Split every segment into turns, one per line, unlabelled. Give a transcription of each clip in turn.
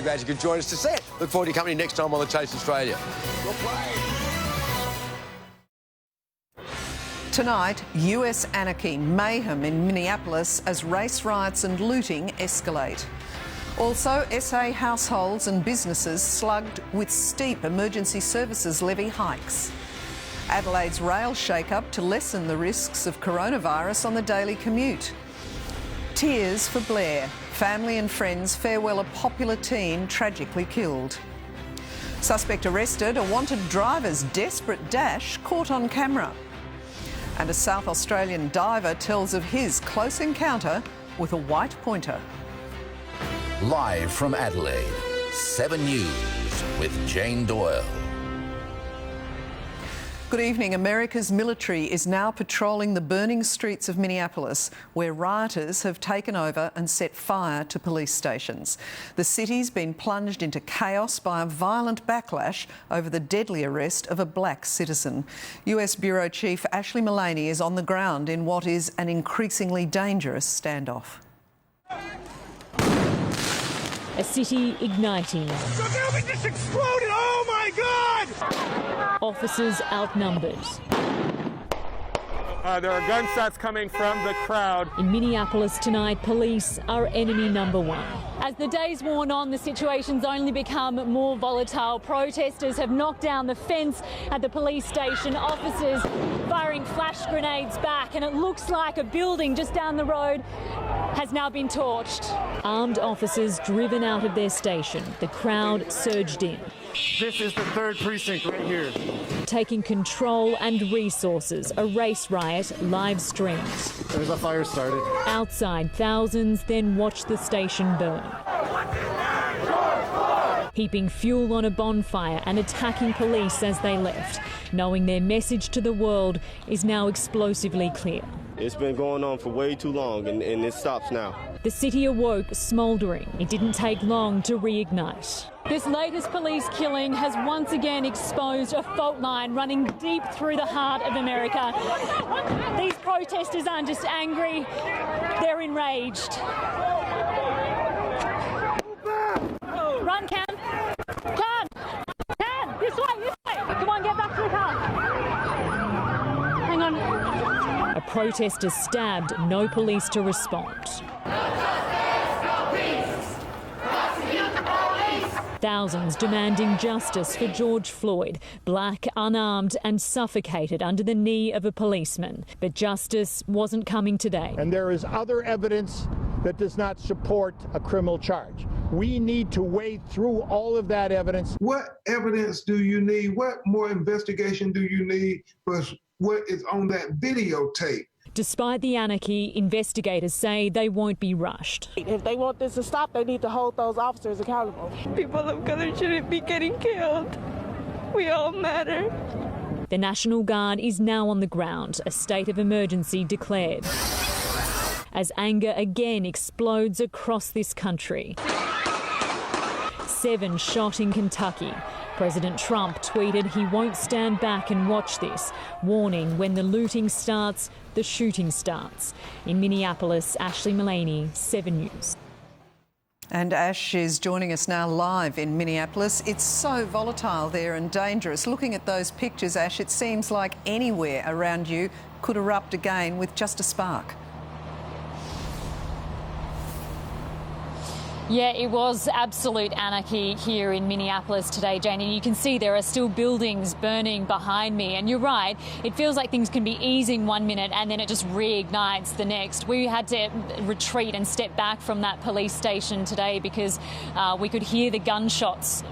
Glad you could join us to see it. Look forward to your company next time on The Chase Australia. We'll play.
Tonight, US anarchy, mayhem in Minneapolis as race riots and looting escalate. Also, SA households and businesses slugged with steep emergency services levy hikes. Adelaide's rail shake-up to lessen the risks of coronavirus on the daily commute. Tears for Blair. Family and friends farewell a popular teen tragically killed. Suspect arrested, a wanted driver's desperate dash caught on camera. And a South Australian diver tells of his close encounter with a white pointer.
Live from Adelaide, 7 News with Jane Doyle.
Good evening. America's military is now patrolling the burning streets of Minneapolis, where rioters have taken over and set fire to police stations. The city's been plunged into chaos by a violent backlash over the deadly arrest of a black citizen. US Bureau Chief Ashley Mullaney is on the ground in what is an increasingly dangerous standoff.
A city igniting.
The building just exploded! Oh my God!
Officers outnumbered.
There are gunshots coming from the crowd.
In Minneapolis tonight, police are enemy number one. As the days worn on, the situation's only become more volatile. Protesters have knocked down the fence at the police station, officers firing flash grenades back, and it looks like a building just down the road has now been torched. Armed officers driven out of their station. The crowd surged in.
This is the 3rd precinct right here.
Taking control and resources, a race riot live streamed.
There's a fire started.
Outside, thousands then watched the station burn. Heaping fuel on a bonfire and attacking police as they left, knowing their message to the world is now explosively clear.
It's been going on for way too long, and it stops now.
The city awoke smouldering. It didn't take long to reignite. This latest police killing has once again exposed a fault line running deep through the heart of America. These protesters aren't just angry, they're enraged. Run, Cam! Cam! Cam! This way! Come on, get back to the car! Hang on. A protester stabbed, no police to respond. Thousands demanding justice for George Floyd, black, unarmed and suffocated under the knee of a policeman. But justice wasn't coming today.
And there is other evidence that does not support a criminal charge. We need to wade through all of that evidence.
What evidence do you need? What more investigation do you need for what is on that videotape?
Despite the anarchy, investigators say they won't be rushed.
If they want this to stop, they need to hold those officers accountable.
People of color shouldn't be getting killed. We all matter.
The National Guard is now on the ground, a state of emergency declared, as anger again explodes across this country. 7 shot in Kentucky. President Trump tweeted he won't stand back and watch this, warning when the looting starts, the shooting starts. In Minneapolis, Ashley Mullaney, 7 News.
And Ash is joining us now live in Minneapolis. It's so volatile there and dangerous. Looking at those pictures, Ash, it seems like anywhere around you could erupt again with just a spark.
Yeah, it was absolute anarchy here in Minneapolis today, Jane, and you can see there are still buildings burning behind me. And you're right, it feels like things can be easing 1 minute and then it just reignites the next. We had to retreat and step back from that police station today because we could hear the gunshots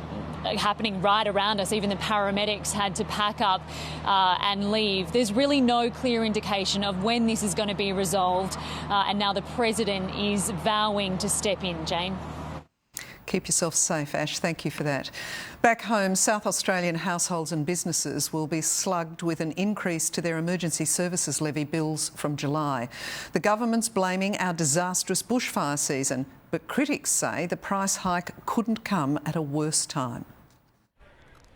happening right around us. Even the paramedics had to pack up and leave. There's really no clear indication of when this is going to be resolved, and now the president is vowing to step in. Jane.
Keep yourself safe, Ash. Thank you for that. Back home, South Australian households and businesses will be slugged with an increase to their emergency services levy bills from July. The government's blaming our disastrous bushfire season, but critics say the price hike couldn't come at a worse time.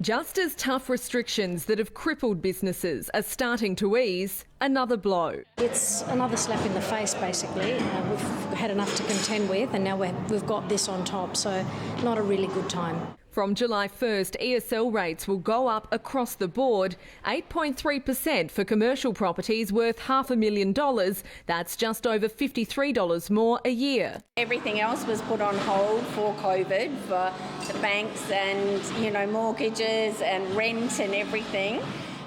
Just as tough restrictions that have crippled businesses are starting to ease, another blow.
It's another slap in the face, basically. We've had enough to contend with, and now we've got this on top, so not a really good time.
From July 1st, ESL rates will go up across the board, 8.3% for commercial properties worth $500,000. That's just over $53 more a year.
Everything else was put on hold for COVID, for the banks and, mortgages and rent and everything.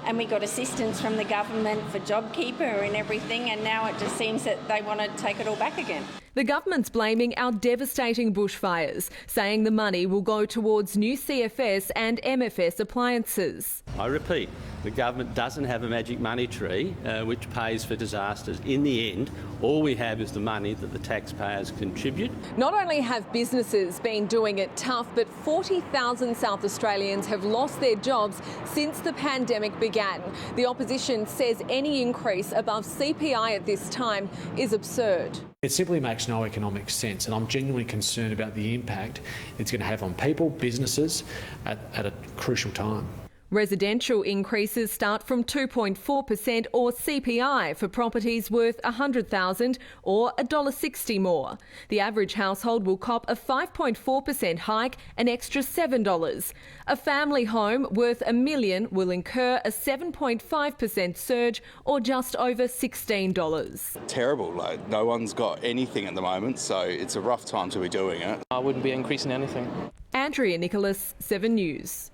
And we got assistance from the government for JobKeeper and everything, and now it just seems that they want to take it all back again.
The government's blaming our devastating bushfires, saying the money will go towards new CFS and MFS appliances.
I repeat, the government doesn't have a magic money tree which pays for disasters. In the end, all we have is the money that the taxpayers contribute.
Not only have businesses been doing it tough, but 40,000 South Australians have lost their jobs since the pandemic began. The opposition says any increase above CPI at this time is absurd.
It simply makes no economic sense, and I'm genuinely concerned about the impact it's going to have on people, businesses at a crucial time.
Residential increases start from 2.4% or CPI for properties worth $100,000 or $1.60 more. The average household will cop a 5.4% hike, an extra $7. A family home worth $1 million will incur a 7.5% surge or just over $16.
Terrible, no one's got anything at the moment, so it's a rough time to be doing it.
I wouldn't be increasing anything.
Andrea Nicholas, 7 News.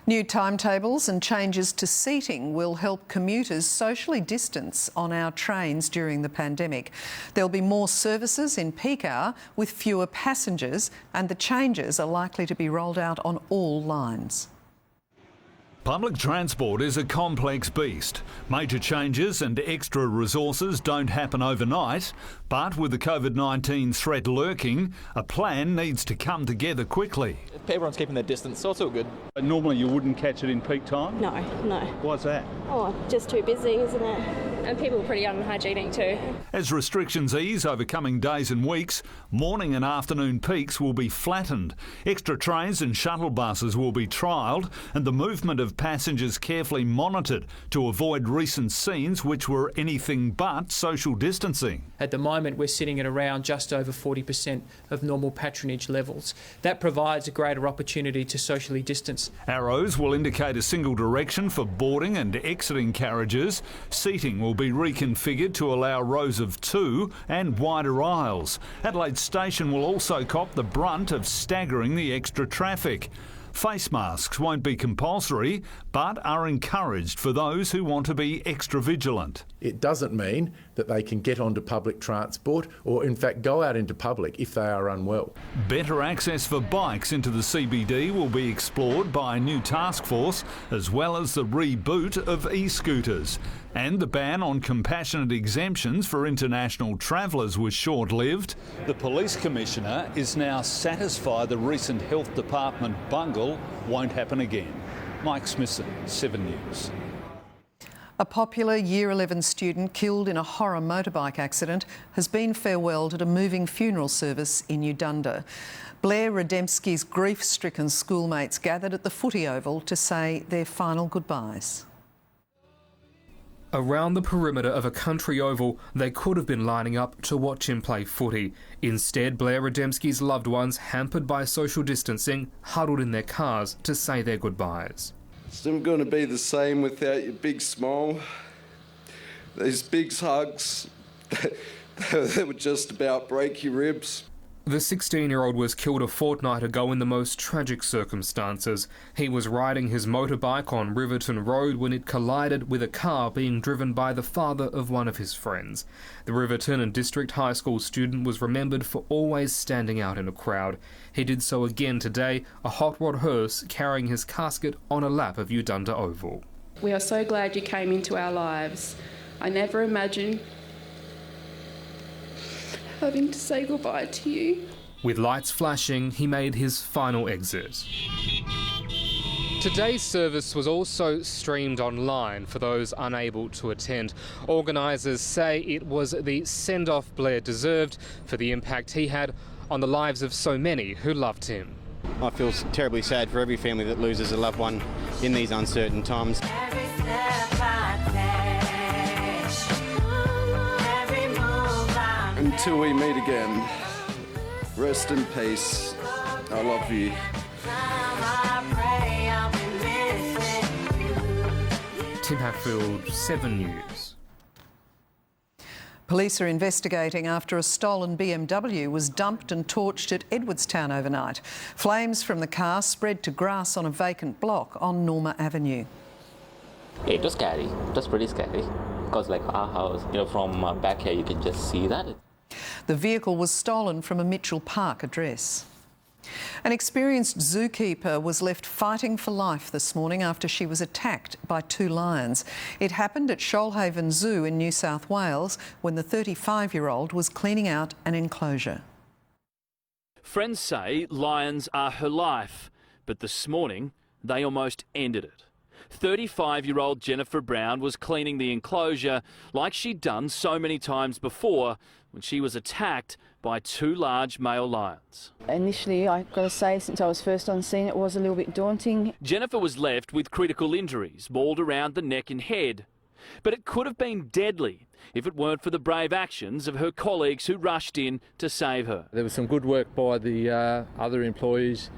New timetables and changes to seating will help commuters socially distance on our trains during the pandemic. There'll be more services in peak hour with fewer passengers, and the changes are likely to be rolled out on all lines.
Public transport is a complex beast. Major changes and extra resources don't happen overnight, but with the COVID-19 threat lurking, a plan needs to come together quickly.
Everyone's keeping their distance, so it's all good.
Normally you wouldn't catch it in peak time?
No.
Why's that?
Oh, just too busy, isn't it? And people are pretty unhygienic too.
As restrictions ease over coming days and weeks, morning and afternoon peaks will be flattened. Extra trains and shuttle buses will be trialled, and the movement of passengers carefully monitored to avoid recent scenes which were anything but social distancing.
At the moment, we're sitting at around just over 40% of normal patronage levels. That provides a greater opportunity to socially distance.
Arrows will indicate a single direction for boarding and exiting carriages. Seating will be reconfigured to allow rows of 2 and wider aisles. Adelaide Station will also cop the brunt of staggering the extra traffic. Face masks won't be compulsory, but are encouraged for those who want to be extra vigilant.
It doesn't mean that they can get onto public transport or in fact go out into public if they are unwell.
Better access for bikes into the CBD will be explored by a new task force, as well as the reboot of e-scooters. And the ban on compassionate exemptions for international travellers was short-lived. The Police Commissioner is now satisfied the recent Health Department bungle won't happen again. Mike Smithson, 7 News.
A popular Year 11 student killed in a horror motorbike accident has been farewelled at a moving funeral service in Udunda. Blair Rademski's grief-stricken schoolmates gathered at the footy oval to say their final goodbyes.
Around the perimeter of a country oval, they could have been lining up to watch him play footy. Instead, Blair Rademski's loved ones, hampered by social distancing, huddled in their cars to say their goodbyes.
It's never going to be the same without your big smile. These big hugs, they would just about break your ribs.
The 16-year-old was killed a fortnight ago in the most tragic circumstances. He was riding his motorbike on Riverton Road when it collided with a car being driven by the father of one of his friends. The Riverton and District High School student was remembered for always standing out in a crowd. He did so again today, a hot rod hearse carrying his casket on a lap of Udunda Oval.
We are so glad you came into our lives. I never imagined having to say goodbye to you.
With lights flashing, he made his final exit. Today's service was also streamed online for those unable to attend. Organisers say it was the send-off Blair deserved for the impact he had on the lives of so many who loved him.
I feel terribly sad for every family that loses a loved one in these uncertain times.
Until we meet again, rest in peace. I love you.
Tim Hatfield, 7 News.
Police are investigating after a stolen BMW was dumped and torched at Edwardstown overnight. Flames from the car spread to grass on a vacant block on Norma Avenue.
It was scary. It was pretty scary because, like, our house, from back here you can just see that.
The vehicle was stolen from a Mitchell Park address. An experienced zookeeper was left fighting for life this morning after she was attacked by 2 lions. It happened at Shoalhaven Zoo in New South Wales when the 35-year-old was cleaning out an enclosure.
Friends say lions are her life, but this morning they almost ended it. 35-year-old Jennifer Brown was cleaning the enclosure like she'd done so many times before when she was attacked by 2 large male lions.
Initially, I've got to say, since I was first on scene, it was a little bit daunting.
Jennifer was left with critical injuries, mauled around the neck and head. But it could have been deadly if it weren't for the brave actions of her colleagues who rushed in to save her.
There was some good work by the other employees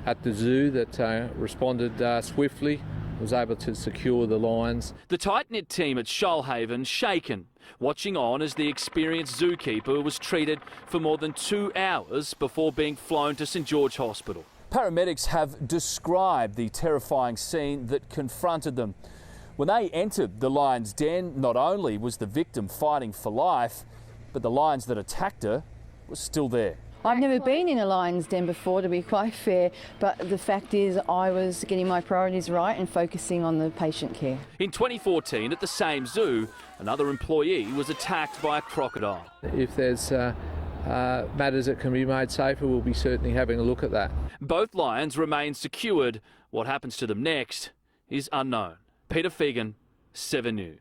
at the zoo that responded swiftly, was able to secure the lions.
The tight-knit team at Shoalhaven shaken, watching on as the experienced zookeeper was treated for more than 2 hours before being flown to St George Hospital. Paramedics have described the terrifying scene that confronted them. When they entered the lion's den, not only was the victim fighting for life, but the lions that attacked her were still there.
I've never been in a lion's den before, to be quite fair, but the fact is I was getting my priorities right and focusing on the patient care.
In 2014, at the same zoo, another employee was attacked by a crocodile.
If there's matters that can be made safer, we'll be certainly having a look at that.
Both lions remain secured. What happens to them next is unknown. Peter Fegan, 7 News.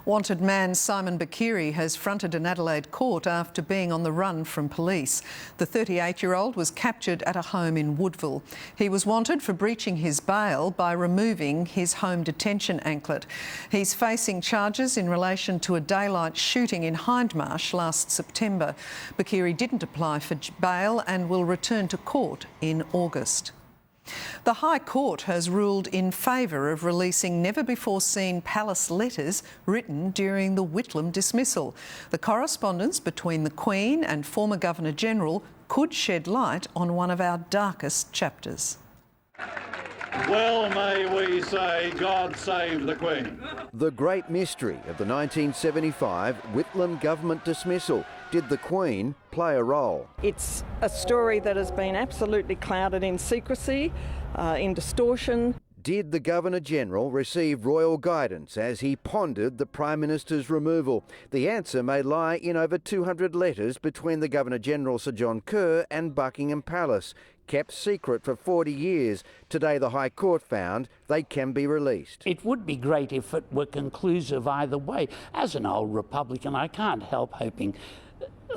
Wanted man Simon Bakiri has fronted an Adelaide court after being on the run from police. The 38-year-old was captured at a home in Woodville. He was wanted for breaching his bail by removing his home detention anklet. He's facing charges in relation to a daylight shooting in Hindmarsh last September. Bakiri didn't apply for bail and will return to court in August. The High Court has ruled in favour of releasing never-before-seen palace letters written during the Whitlam dismissal. The correspondence between the Queen and former Governor-General could shed light on one of our darkest chapters.
Well may we say, God save the Queen.
The great mystery of the 1975 Whitlam government dismissal. Did the Queen play a role?
It's a story that has been absolutely clouded in secrecy, in distortion.
Did the Governor-General receive royal guidance as he pondered the Prime Minister's removal? The answer may lie in over 200 letters between the Governor-General Sir John Kerr and Buckingham Palace, kept secret for 40 years. Today the High Court found they can be released.
It would be great if it were conclusive either way. As an old Republican, I can't help hoping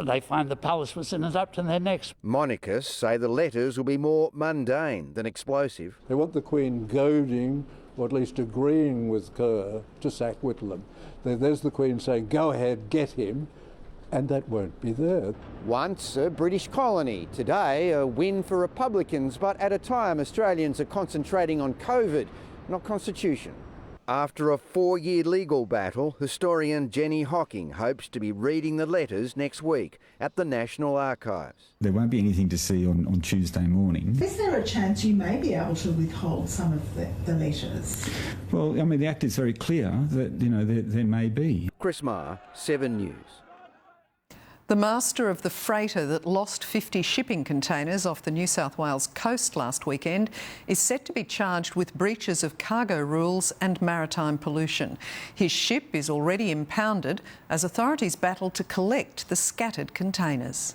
they find the palace was in it up to their necks.
Monarchists say the letters will be more mundane than explosive.
They want the Queen goading, or at least agreeing with Kerr, to sack Whitlam. There's the Queen saying, go ahead, get him, and that won't be there.
Once a British colony, today a win for Republicans, but at a time Australians are concentrating on COVID, not Constitution. After a 4-year legal battle, historian Jenny Hocking hopes to be reading the letters next week at the National Archives.
There won't be anything to see on Tuesday morning.
Is there a chance you may be able to withhold some of the letters?
Well, I mean, the Act is very clear that, there may be.
Chris Marr, 7 News.
The master of the freighter that lost 50 shipping containers off the New South Wales coast last weekend is set to be charged with breaches of cargo rules and maritime pollution. His ship is already impounded as authorities battle to collect the scattered containers.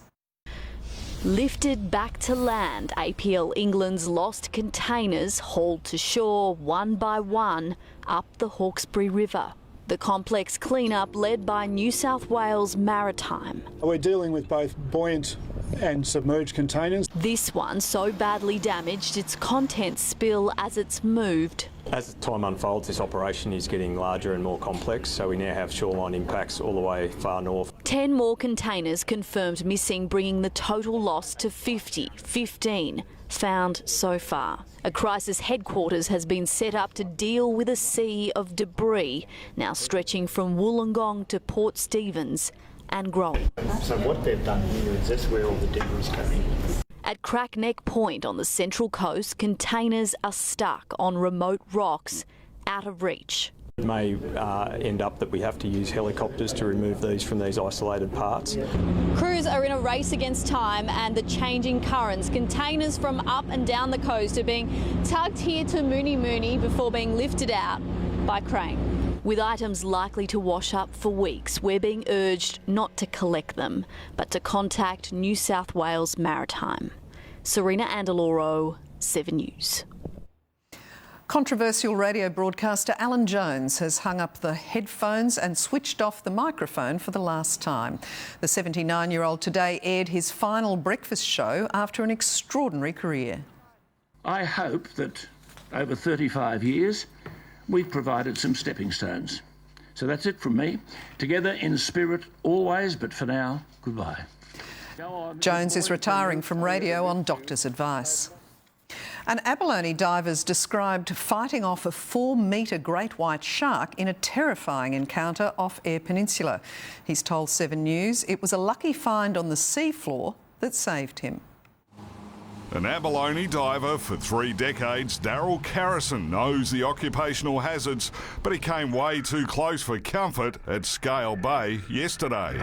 Lifted back to land, APL England's lost containers hauled to shore one by one up the Hawkesbury River. The complex clean-up led by New South Wales Maritime.
We're dealing with both buoyant
and submerged containers.
This one so badly damaged its contents spill as it's moved.
As time unfolds, this operation is getting larger and more complex, so we now have shoreline impacts all the way far north.
10 more containers confirmed missing, bringing the total loss to 15 found so far. A crisis headquarters has been set up to deal with a sea of debris, now stretching from Wollongong to Port Stephens and growing.
So what they've done here is this where all the debris is coming.
At Crackneck Point on the Central Coast, containers are stuck on remote rocks, out of reach.
It may end up that we have to use helicopters to remove these from these isolated parts.
Crews are in a race against time and the changing currents. Containers from up and down the coast are being tugged here to Mooney Mooney before being lifted out by crane. With items likely to wash up for weeks, we're being urged not to collect them, but to contact New South Wales Maritime. Serena Andaloro, 7 News.
Controversial radio broadcaster Alan Jones has hung up the headphones and switched off the microphone for the last time. The 79-year-old today aired his final breakfast show after an extraordinary career.
I hope that over 35 years we've provided some stepping stones. So that's it from me. Together in spirit always, but for now, goodbye.
Jones is retiring from radio on doctor's advice. And abalone divers described fighting off a 4-metre great white shark in a terrifying encounter off Eyre Peninsula. He's told 7 News it was a lucky find on the seafloor that saved him.
An abalone diver for 3 decades, Daryl Carrison knows the occupational hazards, but he came way too close for comfort at Scale Bay yesterday.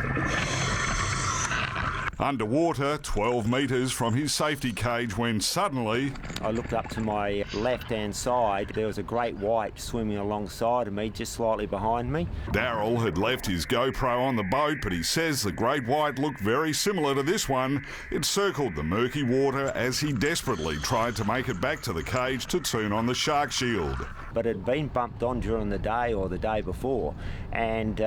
Underwater, 12 metres from his safety cage, when suddenly
I looked up to my left-hand side. There was a great white swimming alongside of me, just slightly behind me.
Daryl had left his GoPro on the boat, but he says the great white looked very similar to this one. It circled the murky water as he desperately tried to make it back to the cage to turn on the shark shield.
But it had been bumped on during the day or the day before, and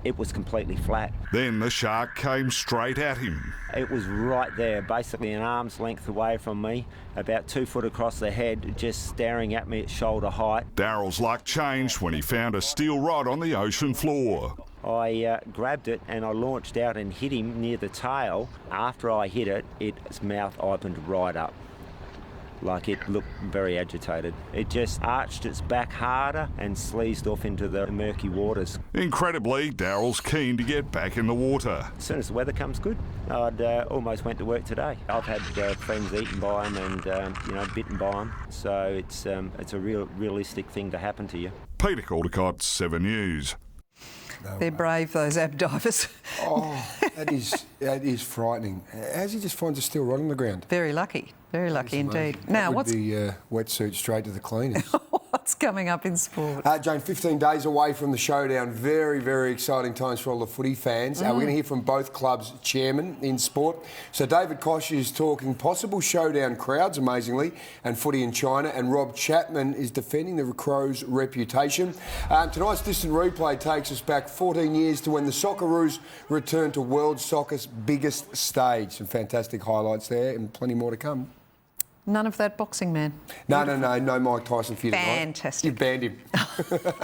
it was completely flat.
Then the shark came straight at him.
It was right there, basically an arm's length away from me, about 2 foot across the head, just staring at me at shoulder height.
Daryl's luck changed when he found a steel rod on the ocean floor.
I grabbed it and I launched out and hit him near the tail. After I hit it, its mouth opened right up. Like it looked very agitated. It just arched its back harder and sleazed off into the murky waters.
Incredibly, Daryl's keen to get back in the water.
As soon as the weather comes good, I'd almost went to work today. I've had friends eaten by them and bitten by them, so it's a realistic thing to happen to you.
Peter Caldecott, 7 News.
They're brave, those ab divers.
Oh, that is frightening. How's he just finds a steel rod on the ground?
Very lucky indeed. Now,
what's the wetsuit straight to the cleaners?
What's coming up in sport?
Jane, 15 days away from the showdown. Very, very exciting times for all the footy fans. We're going to hear from both clubs' chairmen in sport. So David Koch is talking possible showdown crowds, amazingly, and footy in China. And Rob Chapman is defending the Crows' reputation. Tonight's distant replay takes us back 14 years to when the Socceroos returned to world soccer's biggest stage. Some fantastic highlights there and plenty more to come.
None of that boxing man.
No Mike Tyson for you tonight.
Fantastic.
You banned him.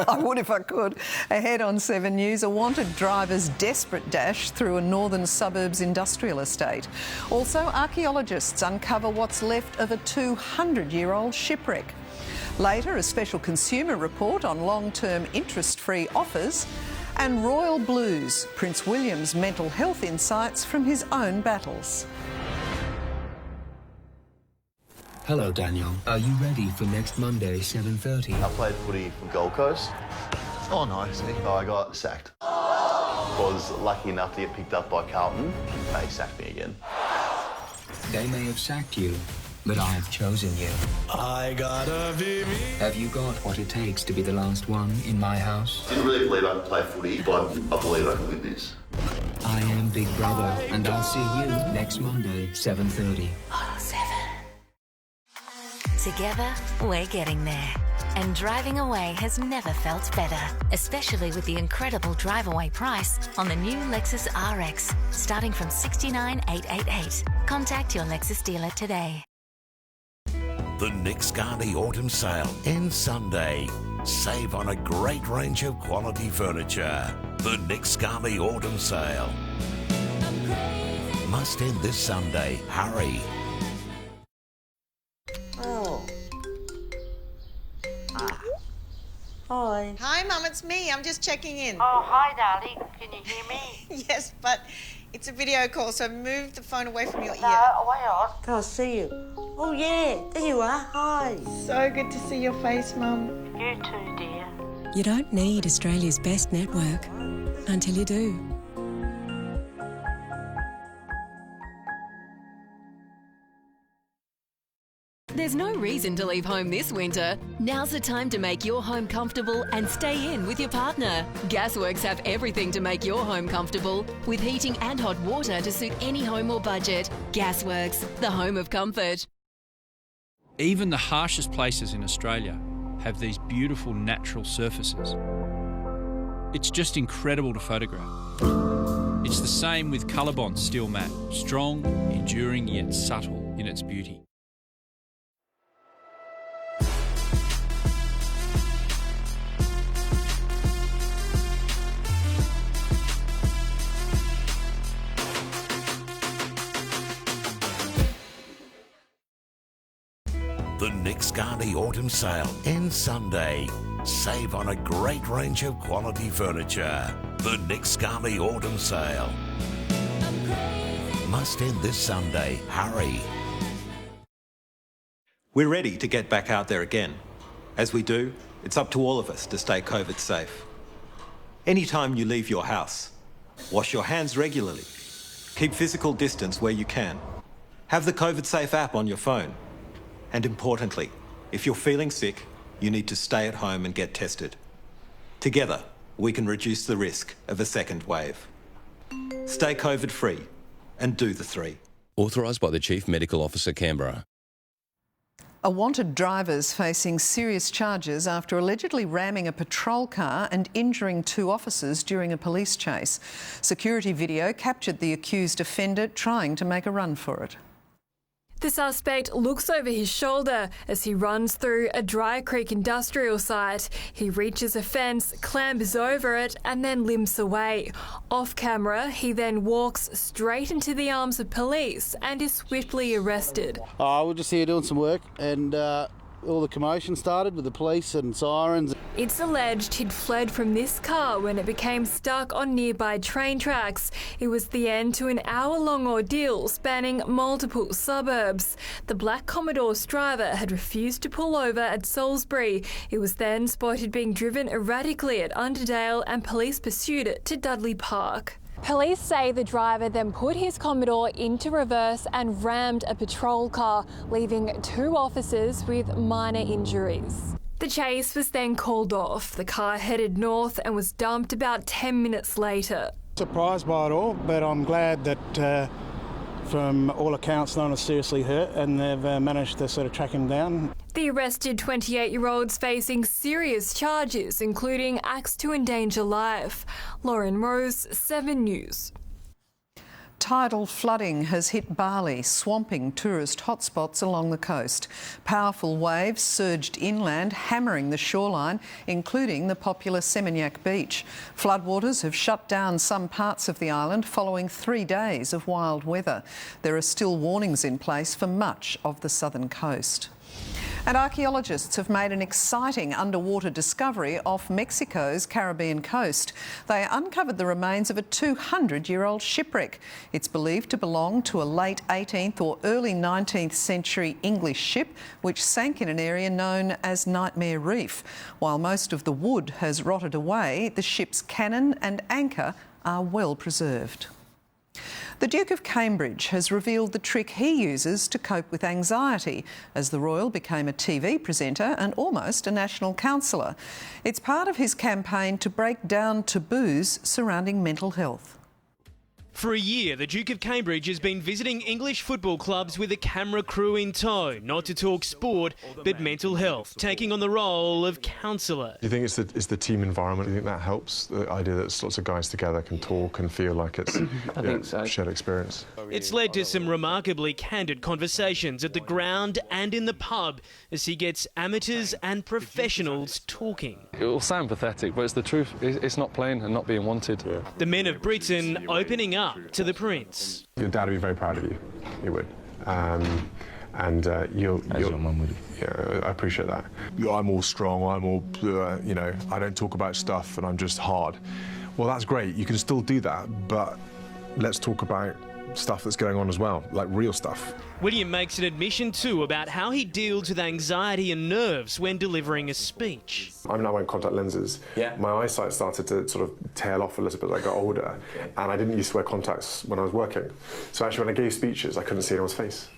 I would if I could. Ahead on 7 News, a wanted driver's desperate dash through a northern suburbs industrial estate. Also, archaeologists uncover what's left of a 200-year-old shipwreck. Later, a special consumer report on long-term interest-free offers. And royal blues, Prince William's mental health insights from his own battles.
Hello, Daniel. Are you ready for next Monday, 7:30?
I played footy for Gold Coast. Oh, nice. I got sacked. Was lucky enough to get picked up by Carlton. They sacked me again.
They may have sacked you, but I have chosen you.
I gotta be me.
Have you got what it takes to be the last one in my house?
Didn't really believe I could play footy, but I believe I can win this.
I am Big Brother, and I'll see you next Monday, 7:30.
Together, we're getting there.
And driving away has never felt better, especially with the incredible drive-away price on the new Lexus RX, starting from $69,888. Contact your Lexus dealer today.
The Nick Scarney Autumn Sale ends Sunday. Save on a great range of quality furniture. The Nick Scarney Autumn Sale. Must end this Sunday. Hurry.
Oh. Hi. Hi, Mum, it's me. I'm just checking in.
Oh, hi, darling. Can you hear me?
Yes, but it's a video call, so move the phone away from your ear.
No, way on.
Can't see you. Oh, yeah, there you are. Hi. So good to see your face, Mum.
You too, dear.
You don't need Australia's best network until you do. There's no reason to leave home this winter. Now's the time to make your home comfortable and stay in with your partner. Gasworks have everything to make your home comfortable, with heating and hot water to suit any home or budget. Gasworks, the home of comfort.
Even the harshest places in Australia have these beautiful natural surfaces. It's just incredible to photograph. It's the same with Colorbond Steel Matte, strong, enduring yet subtle in its beauty.
The Nick Scarney Autumn Sale ends Sunday. Save on a great range of quality furniture. The Nick Scarney Autumn Sale. Must end this Sunday. Hurry.
We're ready to get back out there again. As we do, it's up to all of us to stay COVID safe. Anytime you leave your house, wash your hands regularly. Keep physical distance where you can. Have the COVID Safe app on your phone. And importantly, if you're feeling sick, you need to stay at home and get tested. Together, we can reduce the risk of a second wave. Stay COVID-free and do the 3.
Authorised by the Chief Medical Officer, Canberra.
A wanted driver's facing serious charges after allegedly ramming a patrol car and injuring 2 officers during a police chase. Security video captured the accused offender trying to make a run for it.
The suspect looks over his shoulder as he runs through a Dry Creek industrial site. He reaches a fence, clambers over it and then limps away. Off camera, he then walks straight into the arms of police and is swiftly arrested.
We're just here doing some work and all the commotion started with the police and sirens.
It's alleged he'd fled from this car when it became stuck on nearby train tracks. It was the end to an hour-long ordeal spanning multiple suburbs. The black Commodore's driver had refused to pull over at Salisbury. It was then spotted being driven erratically at Underdale and police pursued it to Dudley Park. Police say the driver then put his Commodore into reverse and rammed a patrol car, leaving 2 officers with minor injuries. The chase was then called off. The car headed north and was dumped about 10 minutes later.
Surprised by it all, but I'm glad that from all accounts no one is seriously hurt and they've managed to sort of track him down.
The arrested 28-year-old's facing serious charges, including acts to endanger life. Lauren Rose, 7 News.
Tidal flooding has hit Bali, swamping tourist hotspots along the coast. Powerful waves surged inland, hammering the shoreline, including the popular Seminyak beach. Floodwaters have shut down some parts of the island following 3 days of wild weather. There are still warnings in place for much of the southern coast. And archaeologists have made an exciting underwater discovery off Mexico's Caribbean coast. They uncovered the remains of a 200-year-old shipwreck. It's believed to belong to a late 18th or early 19th century English ship which sank in an area known as Nightmare Reef. While most of the wood has rotted away, the ship's cannon and anchor are well preserved. The Duke of Cambridge has revealed the trick he uses to cope with anxiety as the Royal became a TV presenter and almost a national councillor. It's part of his campaign to break down taboos surrounding mental health.
For a year, the Duke of Cambridge has been visiting English football clubs with a camera crew in tow, not to talk sport, but mental health, taking on the role of counsellor.
Do you think it's the team environment? Do you think that helps? The idea that lots of guys together can talk and feel like it's
I think so.
Shared experience.
It's led to some remarkably candid conversations at the ground and in the pub as he gets amateurs and professionals talking.
It will sound pathetic, but it's the truth. It's not playing and not being wanted. Yeah.
The men of Britain opening up to the Prince.
Your dad would be very proud of you. He would. Your mum would. Yeah, I appreciate that. I'm all strong. I'm all, I don't talk about stuff and I'm just hard. Well, that's great. You can still do that, but let's talk about stuff that's going on as well, like real stuff.
William makes an admission too about how he deals with anxiety and nerves when delivering a speech.
I'm now wearing contact lenses. Yeah. My eyesight started to sort of tail off a little bit as I got older, and I didn't used to wear contacts when I was working. So actually when I gave speeches, I couldn't see anyone's face.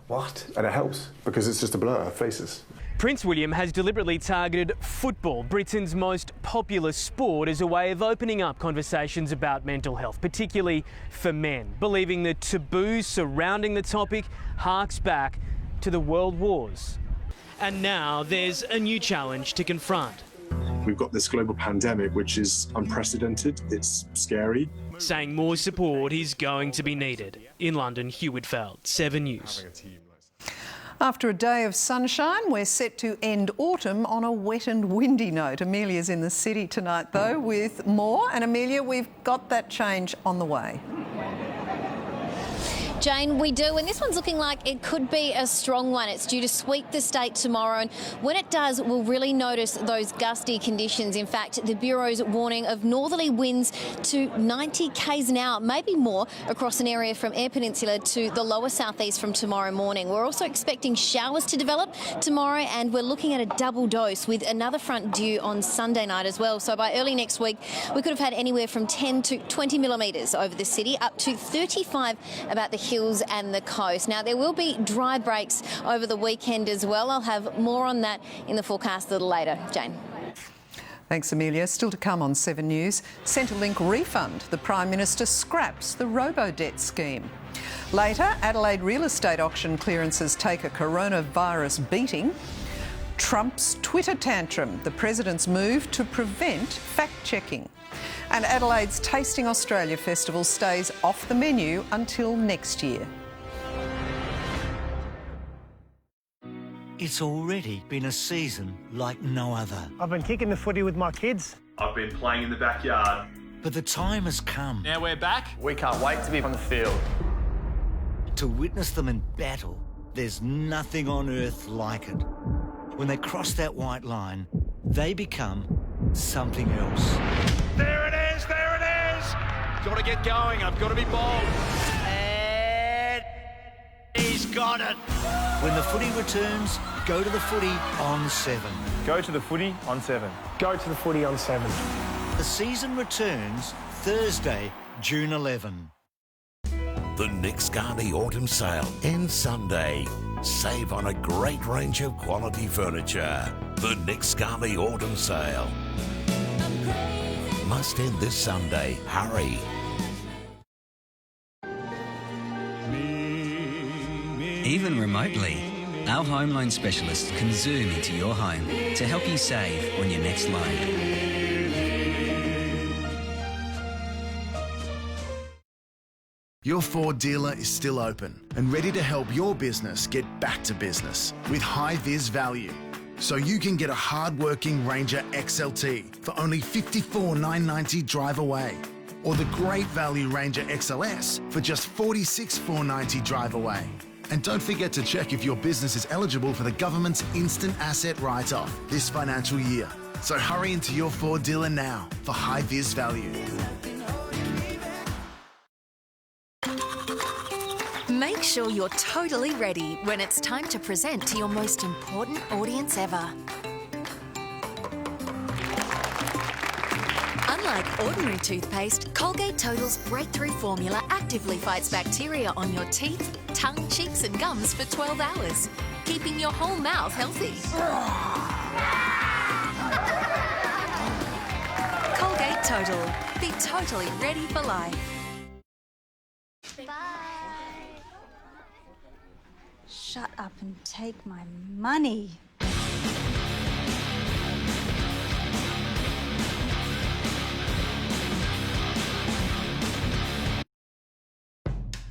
What? And it helps, because it's just a blur of faces.
Prince William has deliberately targeted football, Britain's most popular sport, as a way of opening up conversations about mental health, particularly for men, believing the taboos surrounding the topic harks back to the world wars. And now there's a new challenge to confront.
We've got this global pandemic, which is unprecedented. It's scary.
Saying more support is going to be needed. In London, Hugh Whitfield, 7 News.
After a day of sunshine, we're set to end autumn on a wet and windy note. Amelia's in the city tonight, though, with more. And Amelia, we've got that change on the way.
Jane, we do, and this one's looking like it could be a strong one. It's due to sweep the state tomorrow, and when it does, we'll really notice those gusty conditions. In fact, the Bureau's warning of northerly winds to 90 k's an hour, maybe more, across an area from Eyre Peninsula to the lower southeast from tomorrow morning. We're also expecting showers to develop tomorrow, and we're looking at a double dose with another front due on Sunday night as well. So by early next week, we could have had anywhere from 10 to 20 millimetres over the city, up to 35 about the hills and the coast. Now, there will be dry breaks over the weekend as well. I'll have more on that in the forecast a little later. Jane.
Thanks, Amelia. Still to come on 7 News. Centrelink refund. The Prime Minister scraps the robo-debt scheme. Later, Adelaide real estate auction clearances take a coronavirus beating. Trump's Twitter tantrum. The President's move to prevent fact-checking. And Adelaide's Tasting Australia Festival stays off the menu until next year.
It's already been a season like no other.
I've been kicking the footy with my kids.
I've been playing in the backyard.
But the time has come.
Now we're back. We can't wait to be on the field.
To witness them in battle, there's nothing on earth like it. When they cross that white line, they become something else.
There it is, there it is! Got to get going, I've got to be bold.
And he's got it. When the footy returns, go to the footy on 7.
Go to the footy on 7. Go to the footy on 7.
The season returns Thursday, June 11.
The Nick Scardy Autumn Sale ends Sunday. Save on a great range of quality furniture. The Nick Scardy Autumn Sale. Must end this Sunday. Hurry.
Even remotely, our home loan specialists can zoom into your home to help you save on your next loan.
Your Ford dealer is still open and ready to help your business get back to business with high-vis value. So you can get a hard-working Ranger XLT for only $54,990 drive away, or the great value Ranger XLS for just $46,490 drive away. And don't forget to check if your business is eligible for the government's instant asset write-off this financial year. So hurry into your Ford dealer now for high-vis value.
Make sure you're totally ready when it's time to present to your most important audience ever. Unlike ordinary toothpaste, Colgate Total's breakthrough formula actively fights bacteria on your teeth, tongue, cheeks and gums for 12 hours, keeping your whole mouth healthy. Colgate Total. Be totally ready for life.
shut up and take my money.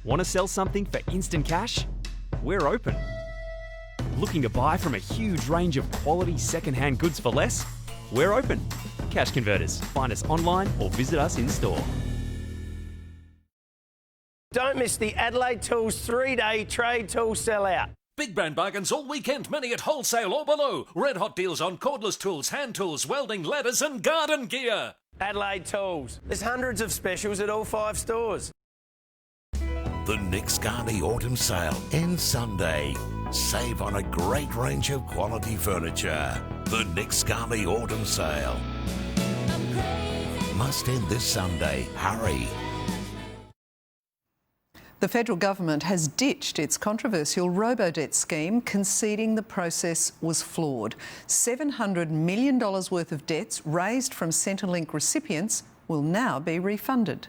Want to sell something for instant cash? We're open. Looking to buy from a huge range of quality second-hand goods for less? We're open. Cash Converters. Find us online or visit us in store.
Don't miss the Adelaide Tools 3-day trade tool sellout.
Big brand bargains all weekend, many at wholesale or below. Red hot deals on cordless tools, hand tools, welding, ladders and garden gear.
Adelaide Tools. There's hundreds of specials at all 5 stores.
The Nick Scardy Autumn Sale ends Sunday. Save on a great range of quality furniture. The Nick Scardy Autumn Sale. Must end this Sunday. Hurry.
The federal government has ditched its controversial robo-debt scheme, conceding the process was flawed. $700 million worth of debts raised from Centrelink recipients will now be refunded.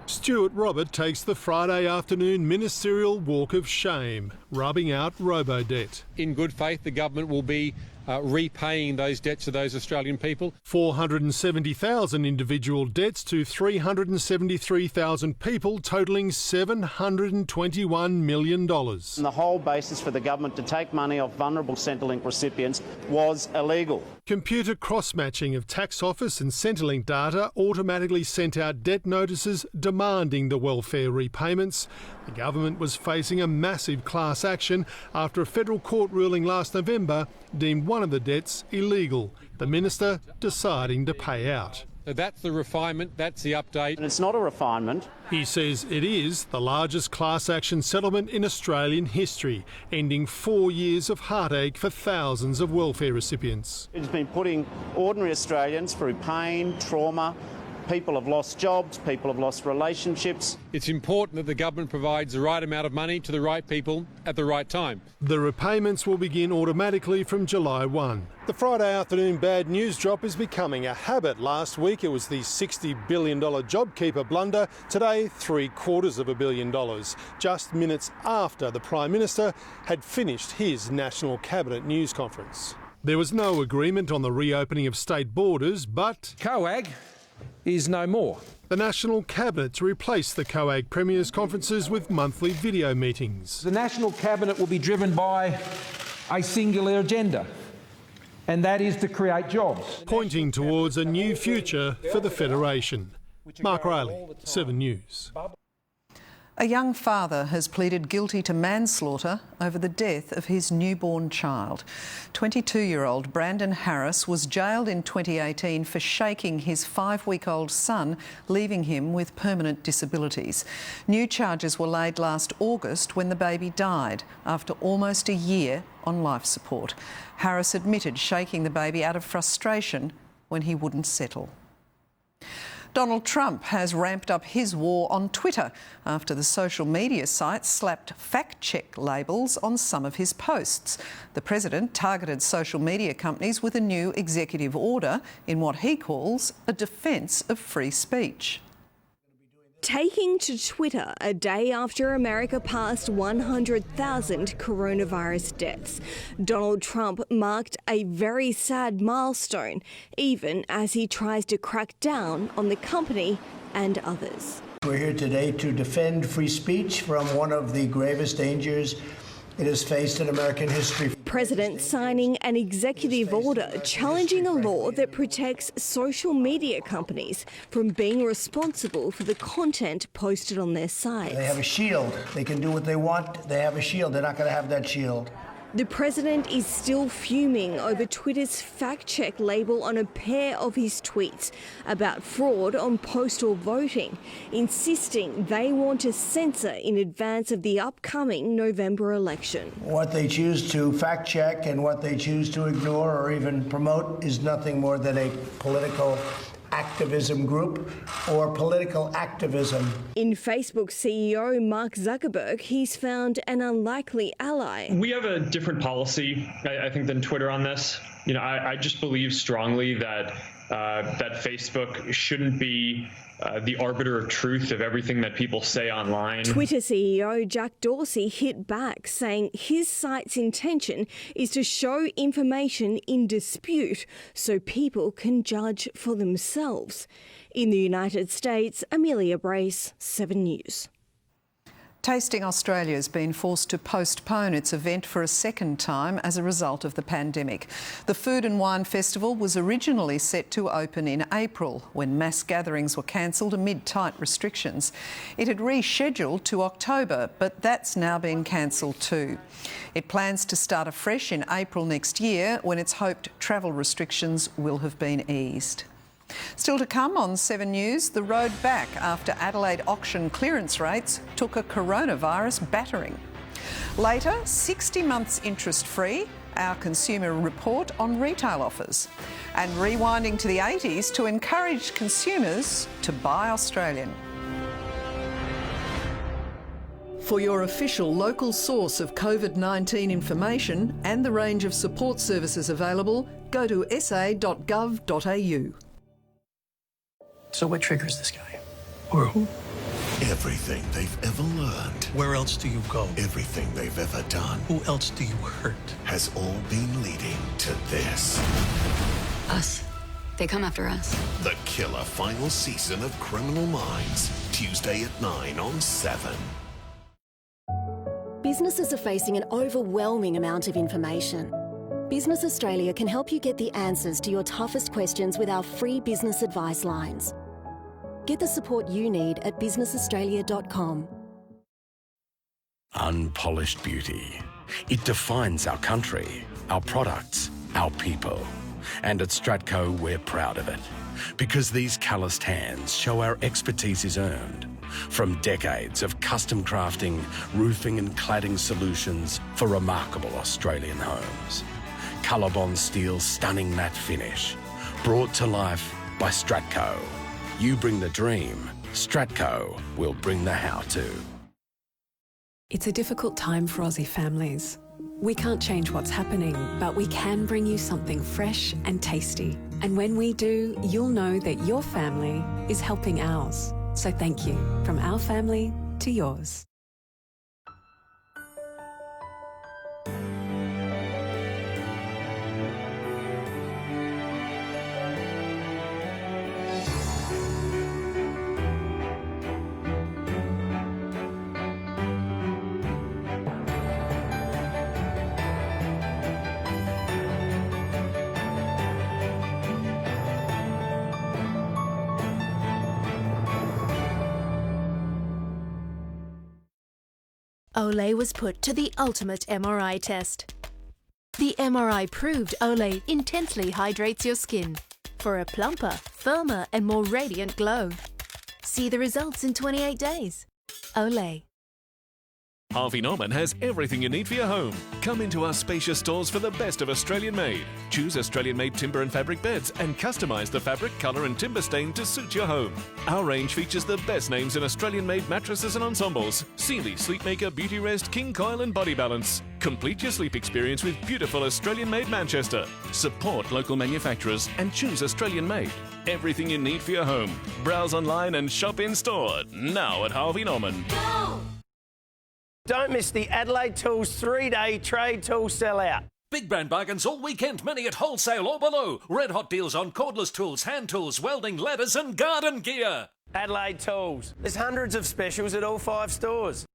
Stuart Robert takes the Friday afternoon ministerial walk of shame, rubbing out robo-debt.
In good faith, the government will be repaying those debts to those Australian people.
470,000 individual debts to 373,000 people, totalling $721 million.
The whole basis for the government to take money off vulnerable Centrelink recipients was illegal.
Computer cross-matching of tax office and Centrelink data automatically sent out debt notices demanding the welfare repayments. The government was facing a massive class action after a federal court ruling last November deemed one of the debts illegal, the minister deciding to pay out.
So that's the refinement, that's the update.
And it's not a refinement.
He says it is the largest class action settlement in Australian history, ending 4 years of heartache for thousands of welfare recipients.
It's been putting ordinary Australians through pain, trauma. People have lost jobs, people have lost relationships.
It's important that the government provides the right amount of money to the right people at the right time.
The repayments will begin automatically from July 1. The Friday afternoon bad news drop is becoming a habit. Last week it was the $60 billion JobKeeper blunder. Today, $750 million, just minutes after the Prime Minister had finished his National Cabinet news conference. There was no agreement on the reopening of state borders, but
COAG is no more.
The National Cabinet replaced the COAG Premiers' conferences with monthly video meetings.
The National Cabinet will be driven by a singular agenda, and that is to create jobs.
Pointing towards a new future for the Federation. Mark Riley, 7 News.
A young father has pleaded guilty to manslaughter over the death of his newborn child. 22-year-old Brandon Harris was jailed in 2018 for shaking his 5-week-old son, leaving him with permanent disabilities. New charges were laid last August when the baby died after almost a year on life support. Harris admitted shaking the baby out of frustration when he wouldn't settle. Donald Trump has ramped up his war on Twitter after the social media site slapped fact-check labels on some of his posts. The president targeted social media companies with a new executive order in what he calls a defence of free speech.
Taking to Twitter a day after America passed 100,000 coronavirus deaths, Donald Trump marked a very sad milestone, even as he tries to crack down on the company and others.
We're here today to defend free speech from one of the gravest dangers it has faced in American history.
President signing an executive order challenging a law that protects social media companies from being responsible for the content posted on their sites.
They have a shield. They can do what they want. They have a shield. They're not going to have that shield.
The president is still fuming over Twitter's fact-check label on a pair of his tweets about fraud on postal voting, insisting they want to censor in advance of the upcoming November election.
What they choose to fact-check and what they choose to ignore or even promote is nothing more than a political activism group or political activism.
In Facebook CEO Mark Zuckerberg, he's found an unlikely ally.
We have a different policy, I think, than Twitter on this. You know, I just believe strongly that that Facebook shouldn't be the arbiter of truth of everything that people say online.
Twitter CEO Jack Dorsey hit back, saying his site's intention is to show information in dispute so people can judge for themselves. In the United States, Amelia Brace, 7 News.
Tasting Australia has been forced to postpone its event for a second time as a result of the pandemic. The Food and Wine Festival was originally set to open in April when mass gatherings were cancelled amid tight restrictions. It had rescheduled to October, but that's now been cancelled too. It plans to start afresh in April next year when it's hoped travel restrictions will have been eased. Still to come on 7 News, the road back after Adelaide auction clearance rates took a coronavirus battering. Later, 60 months interest-free, our consumer report on retail offers. And rewinding to the 80s to encourage consumers to buy Australian. For your official local source of COVID-19 information and the range of support services available, go to sa.gov.au.
So what triggers this guy? Or who?
Everything they've ever learned.
Where else do you go?
Everything they've ever done.
Who else do you hurt?
Has all been leading to this.
Us. They come after us.
The killer final season of Criminal Minds. Tuesday at 9 on 7.
Businesses are facing an overwhelming amount of information. Business Australia can help you get the answers to your toughest questions with our free business advice lines. Get the support you need at businessaustralia.com.
Unpolished beauty. It defines our country, our products, our people. And at Stratco, we're proud of it. Because these calloused hands show our expertise is earned. From decades of custom crafting, roofing and cladding solutions for remarkable Australian homes. Colorbond Steel's stunning matte finish. Brought to life by Stratco. You bring the dream, Stratco will bring the how-to.
It's a difficult time for Aussie families. We can't change what's happening, but we can bring you something fresh and tasty. And when we do, you'll know that your family is helping ours. So thank you, from our family to yours.
Olay was put to the ultimate MRI test. The MRI proved Olay intensely hydrates your skin for a plumper, firmer and more radiant glow. See the results in 28 days. Olay.
Harvey Norman has everything you need for your home. Come into our spacious stores for the best of Australian made. Choose Australian made timber and fabric beds and customise the fabric, colour and timber stain to suit your home. Our range features the best names in Australian made mattresses and ensembles. Sealy, Sleepmaker, Beauty Rest, King Coil and Body Balance. Complete your sleep experience with beautiful Australian made Manchester. Support local manufacturers and choose Australian made. Everything you need for your home. Browse online and shop in store. Now at Harvey Norman.
Go! Don't miss the Adelaide Tools 3-day trade tool sellout.
Big brand bargains all weekend, many at wholesale or below. Red hot deals on cordless tools, hand tools, welding, ladders and garden gear.
Adelaide Tools. There's hundreds of specials at all 5 stores.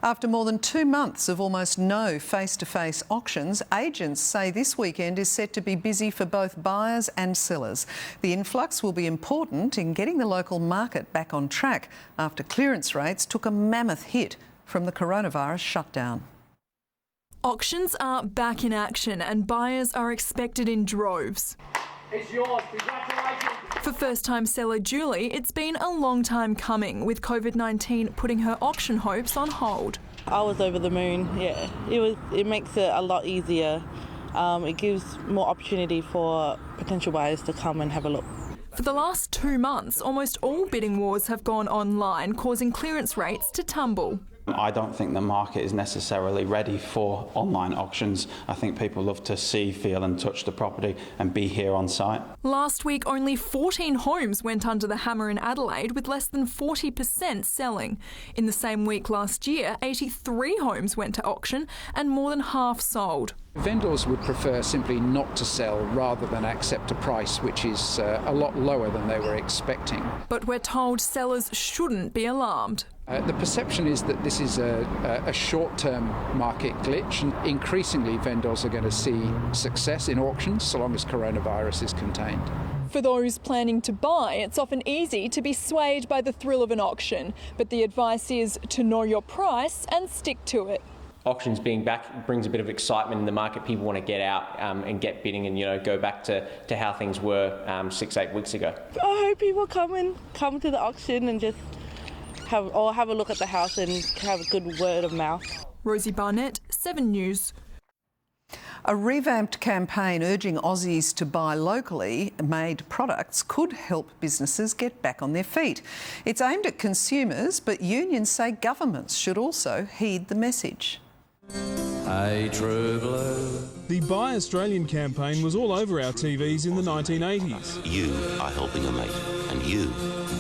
After more than 2 months of almost no face-to-face auctions, agents say this weekend is set to be busy for both buyers and sellers. The influx will be important in getting the local market back on track after clearance rates took a mammoth hit from the coronavirus shutdown.
Auctions are back in action and buyers are expected in droves.
It's yours. Congratulations.
For first-time seller Julie, it's been a long time coming, with COVID-19 putting her auction hopes on hold.
I was over the moon, yeah. It makes it a lot easier. It gives more opportunity for potential buyers to come and have a look.
For the last 2 months, almost all bidding wars have gone online, causing clearance rates to tumble.
I don't think the market is necessarily ready for online auctions. I think people love to see, feel and touch the property and be here on site.
Last week, only 14 homes went under the hammer in Adelaide, with less than 40% selling. In the same week last year, 83 homes went to auction and more than half sold.
Vendors would prefer simply not to sell rather than accept a price which is a lot lower than they were expecting.
But we're told sellers shouldn't be alarmed.
The perception is that this is a short-term market glitch, and increasingly vendors are going to see success in auctions so long as coronavirus is contained.
For those planning to buy, it's often easy to be swayed by the thrill of an auction, but the advice is to know your price and stick to it.
Auctions being back brings a bit of excitement in the market. People want to get out and get bidding and, go back to how things were 6-8 weeks ago.
I hope people come to the auction and just have a look at the house and have a good word of mouth.
Rosie Barnett, 7 News.
A revamped campaign urging Aussies to buy locally made products could help businesses get back on their feet. It's aimed at consumers, but unions say governments should also heed the message.
Hey, true blue.
The Buy Australian campaign was all over our TVs in the 1980s.
You are helping a mate, and you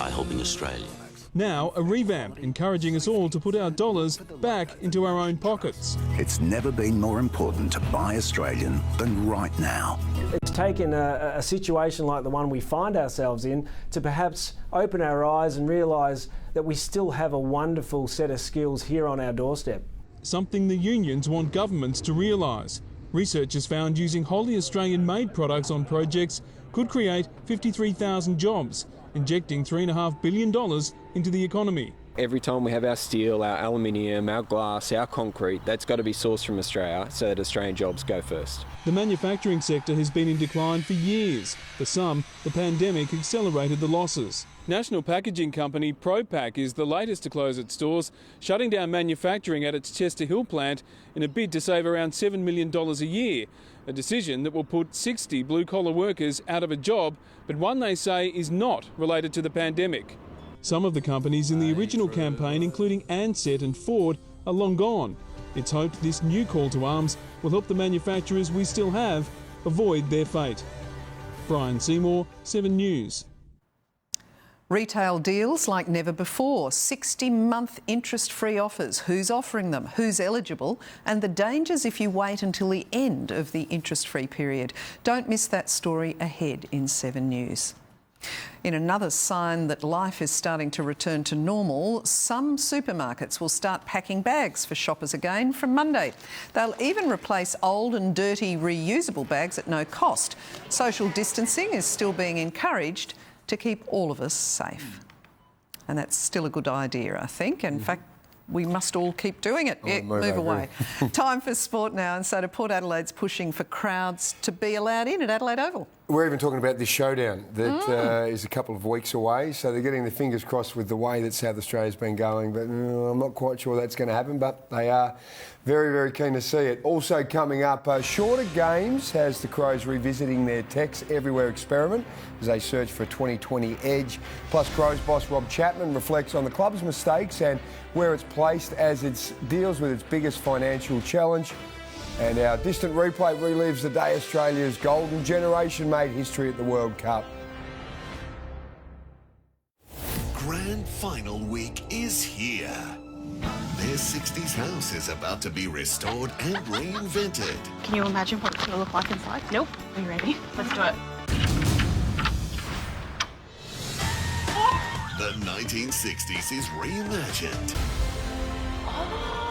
are helping Australia.
Now, a revamp encouraging us all to put our dollars back into our own pockets.
It's never been more important to buy Australian than right now.
It's taken a situation like the one we find ourselves in to perhaps open our eyes and realise that we still have a wonderful set of skills here on our doorstep.
Something the unions want governments to realise. Researchers found using wholly Australian-made products on projects could create 53,000 jobs, injecting $3.5 billion into the economy.
Every time we have our steel, our aluminium, our glass, our concrete, that's got to be sourced from Australia so that Australian jobs go first.
The manufacturing sector has been in decline for years. For some, the pandemic accelerated the losses. National packaging company ProPack is the latest to close its stores, shutting down manufacturing at its Chester Hill plant in a bid to save around $7 million a year. A decision that will put 60 blue-collar workers out of a job, but one they say is not related to the pandemic. Some of the companies in the original campaign, including Ansett and Ford, are long gone. It's hoped this new call to arms will help the manufacturers we still have avoid their fate. Brian Seymour, 7 News.
Retail deals like never before, 60-month interest-free offers. Who's offering them? Who's eligible? And the dangers if you wait until the end of the interest-free period. Don't miss that story ahead in 7 News. In another sign that life is starting to return to normal, some supermarkets will start packing bags for shoppers again from Monday. They'll even replace old and dirty reusable bags at no cost. Social distancing is still being encouraged to keep all of us safe. And that's still a good idea, I think. In fact, we must all keep doing it. Yeah, move away. Time for sport now. And so to Port Adelaide's pushing for crowds to be allowed in at Adelaide Oval.
We're even talking about this showdown that is a couple of weeks away. So they're getting their fingers crossed with the way that South Australia's been going. But I'm not quite sure that's going to happen. But they are very, very keen to see it. Also coming up, shorter games has the Crows revisiting their Tex Everywhere experiment as they search for a 2020 edge. Plus, Crows boss Rob Chapman reflects on the club's mistakes and where it's placed as it deals with its biggest financial challenge. And our distant replay relives the day Australia's golden generation made history at the World Cup.
Grand Final week is here. Their 60s house is about to be restored and reinvented.
Can you imagine what it's going to look like inside? Nope. Are you ready? Let's do it.
The 1960s is reimagined.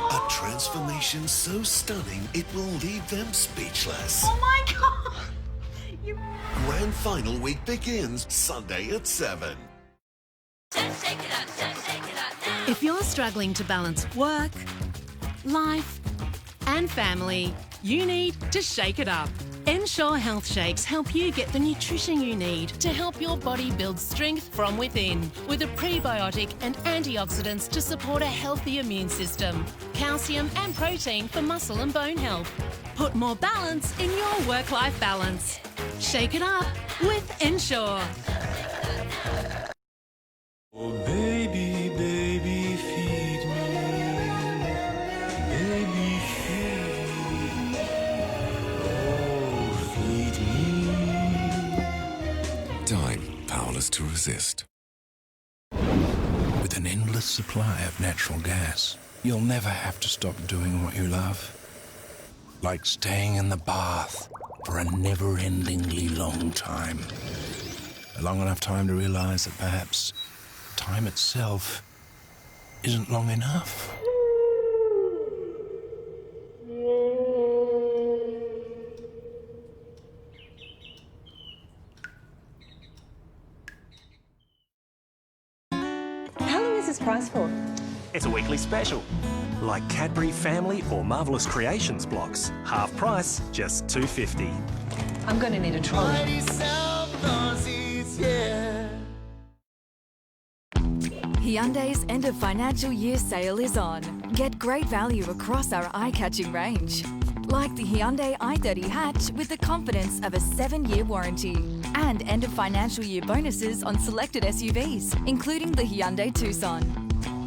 A transformation so stunning it will leave them speechless.
Oh my God!
Grand Final week begins Sunday at 7.
If you're struggling to balance work, life and family, you need to shake it up. Ensure Health Shakes help you get the nutrition you need to help your body build strength from within, with a prebiotic and antioxidants to support a healthy immune system, calcium and protein for muscle and bone health. Put more balance in your work-life balance. Shake it up with Ensure.
Oh baby, baby, feed me.
powerless to resist. With an endless supply of natural gas, you'll never have to stop doing what you love. Like staying in the bath for a never-endingly long time. A long enough time to realise that perhaps time itself isn't long enough.
How long is this price for?
It's a weekly special, like Cadbury Family or Marvellous Creations blocks. Half price, just $2.50.
I'm going to need a trolley.
Hyundai's end of financial year sale is on. Get great value across our eye-catching range. Like the Hyundai i30 hatch with the confidence of a 7-year warranty. And end of financial year bonuses on selected SUVs, including the Hyundai Tucson.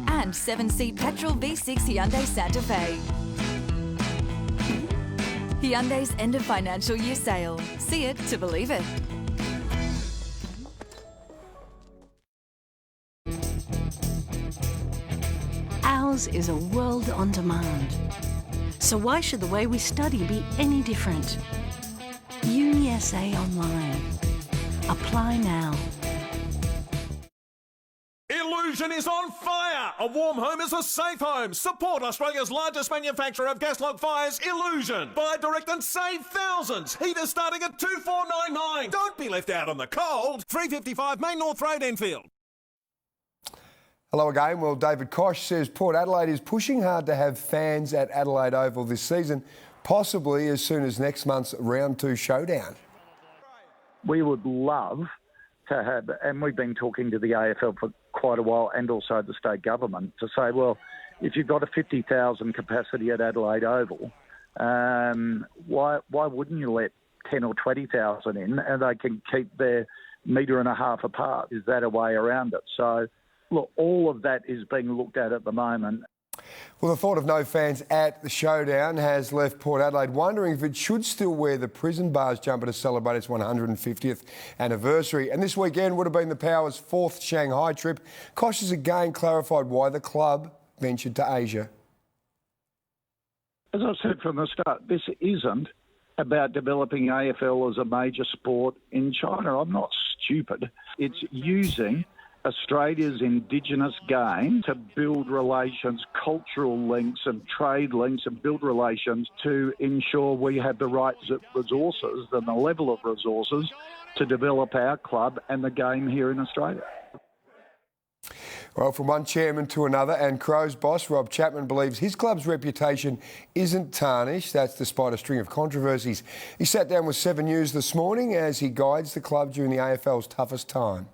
And 7-seat petrol V6 Hyundai Santa Fe. Hyundai's end of financial year sale. See it to believe it.
Ours is a world on demand. So why should the way we study be any different? UniSA Online. Apply now.
Illusion is on fire! A warm home is a safe home. Support Australia's largest manufacturer of gas log fires, Illusion. Buy direct and save thousands. Heaters starting at $2,499. Don't be left out on the cold. 355 Main North Road, Enfield.
Hello again. Well, David Koch says Port Adelaide is pushing hard to have fans at Adelaide Oval this season, possibly as soon as next month's Round 2 showdown.
We would love to have, and we've been talking to the AFL for quite a while and also the state government, to say, well, if you've got a 50,000 capacity at Adelaide Oval, why wouldn't you let 10 or 20,000 in and they can keep their metre and a half apart? Is that a way around it? So, look, all of that is being looked at the moment.
Well, the thought of no fans at the showdown has left Port Adelaide wondering if it should still wear the prison bars jumper to celebrate its 150th anniversary. And this weekend would have been the Power's 4th Shanghai trip. Koch has again clarified why the club ventured to Asia.
As I said from the start, this isn't about developing AFL as a major sport in China. I'm not stupid. It's using Australia's Indigenous game to build relations, cultural links and trade links, and build relations to ensure we have the right resources and the level of resources to develop our club and the game here in Australia.
Well, from one chairman to another, and Crows boss Rob Chapman believes his club's reputation isn't tarnished. That's despite a string of controversies. He sat down with 7 News this morning as he guides the club during the AFL's toughest time.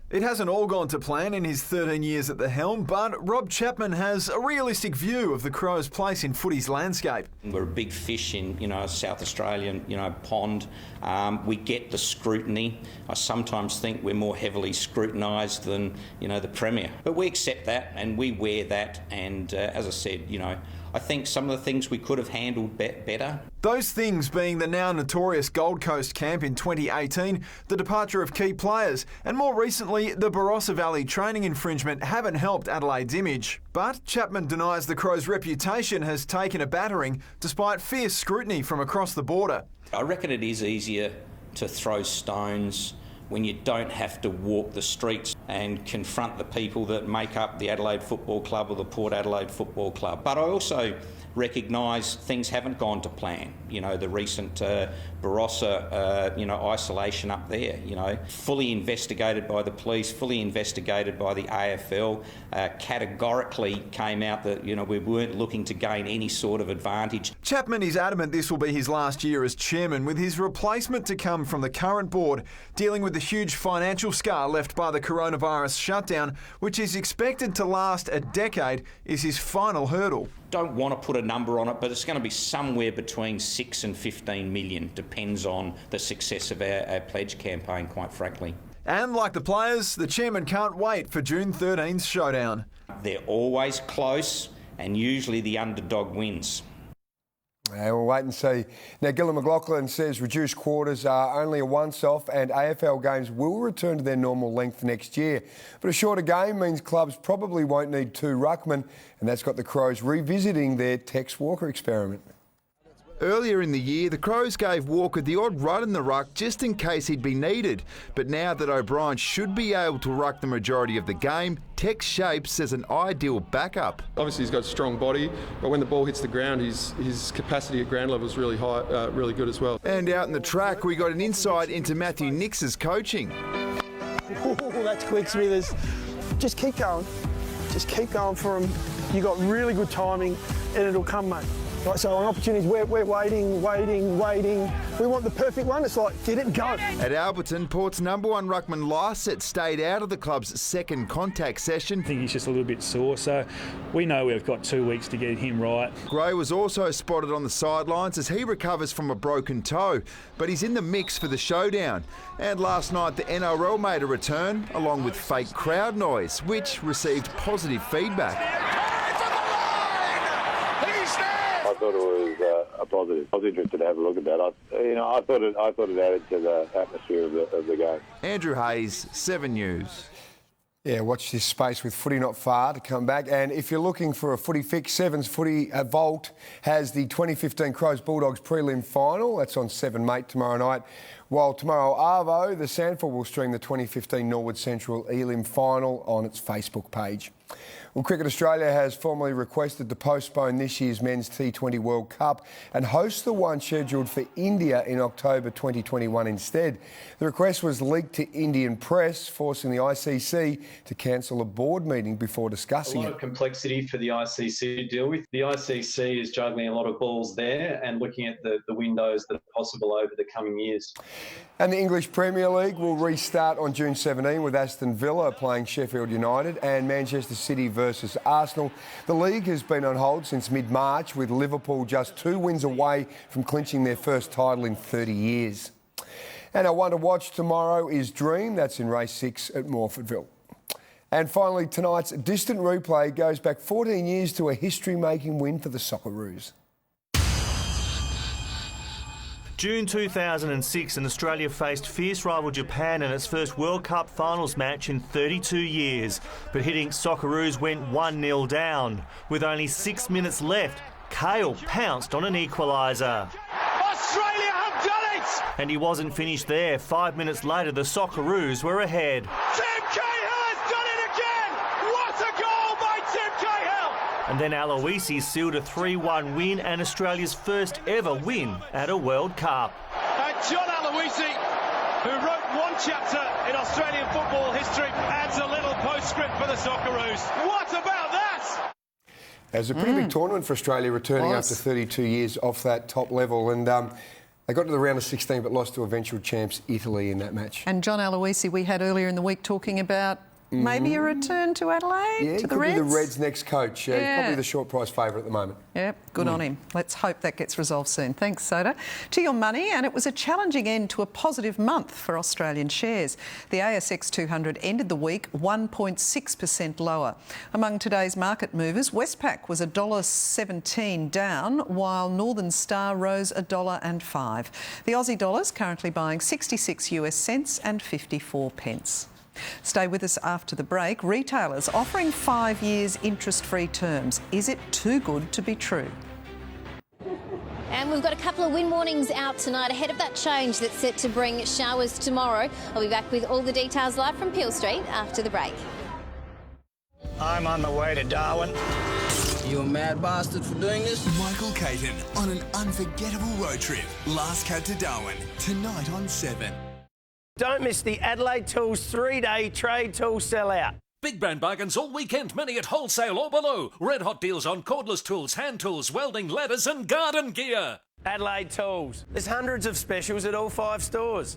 It hasn't all gone to plan in his 13 years at the helm, but Rob Chapman has a realistic view of the Crows' place in footy's landscape.
We're a big fish in, South Australian, pond. We get the scrutiny. I sometimes think we're more heavily scrutinised than, the Premier. But we accept that and we wear that. And as I said, I think some of the things we could have handled better.
Those things being the now notorious Gold Coast camp in 2018, the departure of key players, and more recently the Barossa Valley training infringement haven't helped Adelaide's image. But Chapman denies the Crows' reputation has taken a battering despite fierce scrutiny from across the border.
I reckon it is easier to throw stones when you don't have to walk the streets and confront the people that make up the Adelaide Football Club or the Port Adelaide Football Club. But I also recognise things haven't gone to plan. The recent Barossa, isolation up there, fully investigated by the police, fully investigated by the AFL, categorically came out that, we weren't looking to gain any sort of advantage.
Chapman is adamant this will be his last year as chairman, with his replacement to come from the current board, dealing with the huge financial scar left by the coronavirus shutdown, which is expected to last a decade, is his final hurdle.
Don't want to put a number on it, but it's going to be somewhere between 6 and 15 million. Depends on the success of our pledge campaign, quite frankly.
And like the players, the chairman can't wait for June 13th's showdown.
They're always close, and usually the underdog wins.
We'll wait and see. Now, Gillon McLaughlin says reduced quarters are only a once-off and AFL games will return to their normal length next year. But a shorter game means clubs probably won't need 2 ruckmen, and that's got the Crows revisiting their Tex Walker experiment.
Earlier in the year, the Crows gave Walker the odd run in the ruck just in case he'd be needed. But now that O'Brien should be able to ruck the majority of the game, Tex shapes as an ideal backup.
Obviously, he's got a strong body, but when the ball hits the ground, his capacity at ground level is really high, really good as well.
And out in the track, we got an insight into Matthew Nix's coaching.
Oh, that's quick, Smithers. Just keep going. Just keep going for him. You got really good timing, and it'll come, mate. Right, so on opportunities, we're waiting. We want the perfect one. It's like, get it and go.
At Alberton, Port's number 1 ruckman Lycett stayed out of the club's second contact session.
I think he's just a little bit sore, so we know we've got 2 weeks to get him right.
Gray was also spotted on the sidelines as he recovers from a broken toe, but he's in the mix for the showdown. And last night, the NRL made a return, along with fake crowd noise, which received positive feedback.
I thought it was a positive. I was interested to have a look at that. I thought it added to the atmosphere of the game.
Andrew Hayes, 7 News.
Yeah, watch this space with Footy Not Far to come back. And if you're looking for a footy fix, Seven's Footy Vault has the 2015 Crows Bulldogs prelim final. That's on 7 Mate tomorrow night. While tomorrow, Arvo, the Sandford will stream the 2015 Norwood Central Elim final on its Facebook page. Well, Cricket Australia has formally requested to postpone this year's Men's T20 World Cup and host the one scheduled for India in October 2021 instead. The request was leaked to Indian press, forcing the ICC to cancel a board meeting before discussing it.
A lot of complexity for the ICC to deal with. The ICC is juggling a lot of balls there and looking at the windows that are possible over the coming years.
And the English Premier League will restart on June 17 with Aston Villa playing Sheffield United and Manchester City versus Arsenal. The league has been on hold since mid-March, with Liverpool just 2 wins away from clinching their first title in 30 years. And our one to watch tomorrow is Dream. That's in race 6 at Morfordville. And finally, tonight's distant replay goes back 14 years to a history-making win for the Socceroos.
June 2006 and Australia faced fierce rival Japan in its first World Cup finals match in 32 years. But hitting Socceroos went 1-0 down. With only 6 minutes left, Kale pounced on an equaliser.
Australia have done it!
And he wasn't finished there. 5 minutes later, the Socceroos were ahead.
Tim Cahill has done it again! What a goal by Tim Cahill!
And then Aloisi sealed a 3-1 win and Australia's first ever win at a World Cup.
And John Aloisi, who wrote one chapter in Australian football history, adds a little postscript for the Socceroos. What about that?
It was a pretty big tournament for Australia, returning after 32 years off that top level. And they got to the round of 16 but lost to eventual champs Italy in that match.
And John Aloisi, we had earlier in the week talking about maybe a return to Adelaide, to the Reds.
Yeah, could be the Reds' next coach. He's probably the short price favourite at the moment.
Yep, good on him. Let's hope that gets resolved soon. Thanks, Soda. To your money, and it was a challenging end to a positive month for Australian shares. The ASX 200 ended the week 1.6% lower. Among today's market movers, Westpac was $1.17 down, while Northern Star rose $1.05. The Aussie dollar's currently buying 66 US cents and 54 pence. Stay with us after the break. Retailers offering 5 years interest-free terms. Is it too good to be true?
And we've got a couple of wind warnings out tonight ahead of that change that's set to bring showers tomorrow. I'll be back with all the details live from Peel Street after the break.
I'm on the way to Darwin.
You a mad bastard for doing this? Michael Caton on an unforgettable road trip. Last cab to Darwin, tonight on 7.
Don't miss the Adelaide Tools 3-day trade tool sellout.
Big brand bargains all weekend, many at wholesale or below. Red hot deals on cordless tools, hand tools, welding, ladders and garden gear.
Adelaide Tools. There's hundreds of specials at all 5 stores.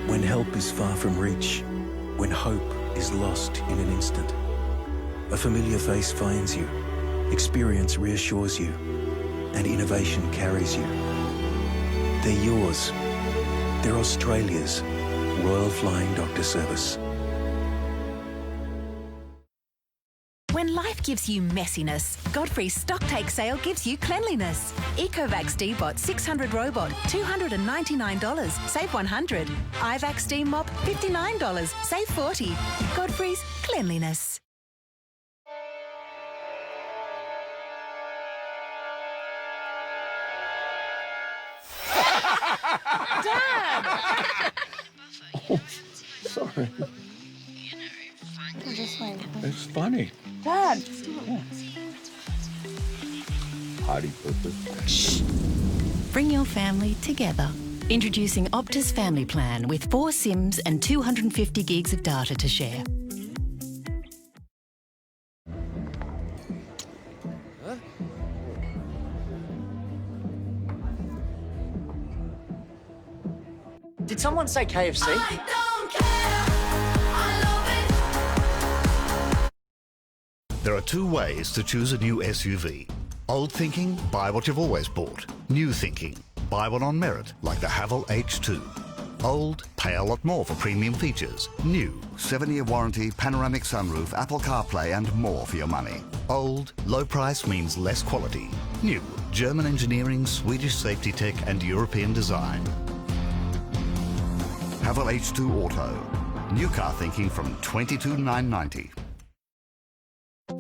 When help is far from reach, when hope is lost in an instant, a familiar face finds you, experience reassures you, and innovation carries you. They're yours. They're Australia's. Royal Flying Doctor Service.
When life gives you messiness, Godfrey's Stocktake sale gives you cleanliness. Ecovac D-Bot 600 Robot, $299, save $100. iVac Steam Mop, $59, save $40. Godfrey's Cleanliness.
Dad!
Oh, sorry.
Just wait.
It's funny.
Dad!
Party purpose. Shh.
Bring your family together. Introducing Optus Family Plan with 4 SIMs and 250 gigs of data to share.
Did someone say KFC?
There are 2 ways to choose a new SUV. Old thinking, buy what you've always bought. New thinking, buy one on merit, like the Haval H2. Old, pay a lot more for premium features. New, 7-year warranty, panoramic sunroof, Apple CarPlay and more for your money. Old, low price means less quality. New, German engineering, Swedish safety tech and European design. Haval H2 Auto. New car thinking from $22,990.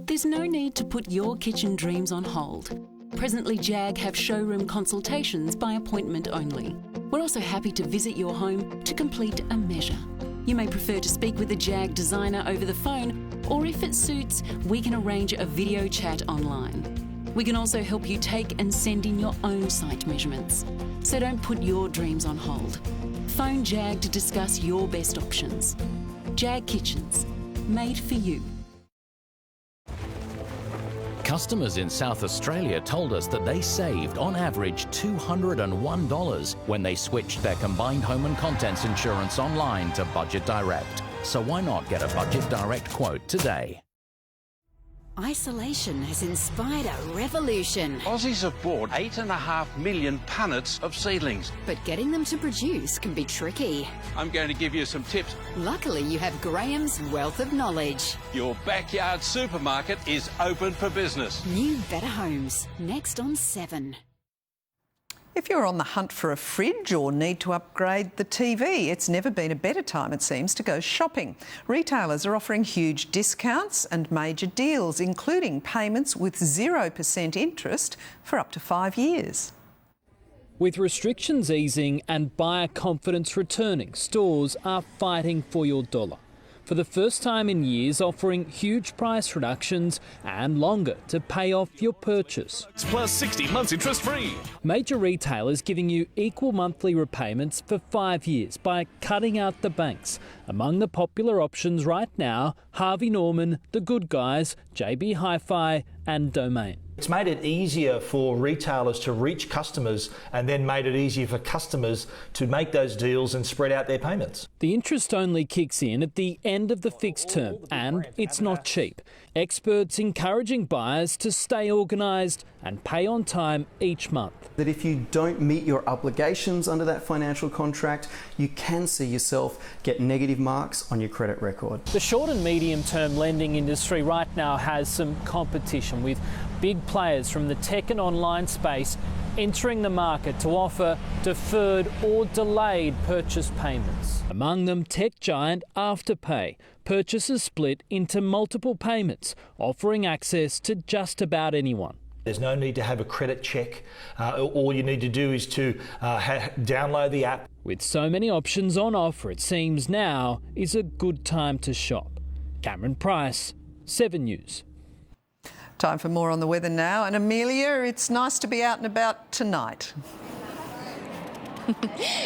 There's no need to put your kitchen dreams on hold. Presently, JAG have showroom consultations by appointment only. We're also happy to visit your home to complete a measure. You may prefer to speak with a JAG designer over the phone, or if it suits, we can arrange a video chat online. We can also help you take and send in your own site measurements. So don't put your dreams on hold. Phone JAG to discuss your best options. JAG Kitchens, made for you.
Customers in South Australia told us that they saved on average $201 when they switched their combined home and contents insurance online to Budget Direct. So why not get a Budget Direct quote today?
Isolation has inspired a revolution.
Aussies have bought 8.5 million punnets of seedlings.
But getting them to produce can be tricky.
I'm going to give you some tips.
Luckily, you have Graham's wealth of knowledge.
Your backyard supermarket is open for business.
New Better Homes, next on 7.
If you're on the hunt for a fridge or need to upgrade the TV, it's never been a better time, it seems, to go shopping. Retailers are offering huge discounts and major deals, including payments with 0% interest for up to 5 years.
With restrictions easing and buyer confidence returning, stores are fighting for your dollar. For the first time in years, offering huge price reductions and longer to pay off your purchase.
Plus 60 months interest free.
Major retailers giving you equal monthly repayments for 5 years by cutting out the banks. Among the popular options right now, Harvey Norman, The Good Guys, JB Hi-Fi and Domain.
It's made it easier for retailers to reach customers and then made it easier for customers to make those deals and spread out their payments.
The interest only kicks in at the end of the fixed term and it's not cheap. Experts encouraging buyers to stay organised and pay on time each month.
That if you don't meet your obligations under that financial contract, you can see yourself get negative marks on your credit record.
The short and medium term lending industry right now has some competition with big players from the tech and online space entering the market to offer deferred or delayed purchase payments. Among them, tech giant Afterpay. Purchases split into multiple payments, offering access to just about anyone.
There's no need to have a credit check. All you need to do is to download the app.
With so many options on offer, it seems now is a good time to shop. Cameron Price, 7 News.
Time for more on the weather now. And Amelia, it's nice to be out and about tonight.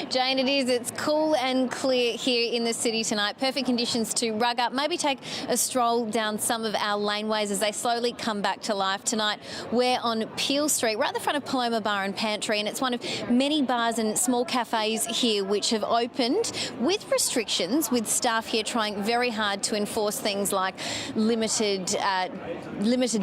Jane, it is. It's cool and clear here in the city tonight. Perfect conditions to rug up, maybe take a stroll down some of our laneways as they slowly come back to life. Tonight, we're on Peel Street, right at the front of Paloma Bar and Pantry, and it's one of many bars and small cafes here which have opened with restrictions, with staff here trying very hard to enforce things like limited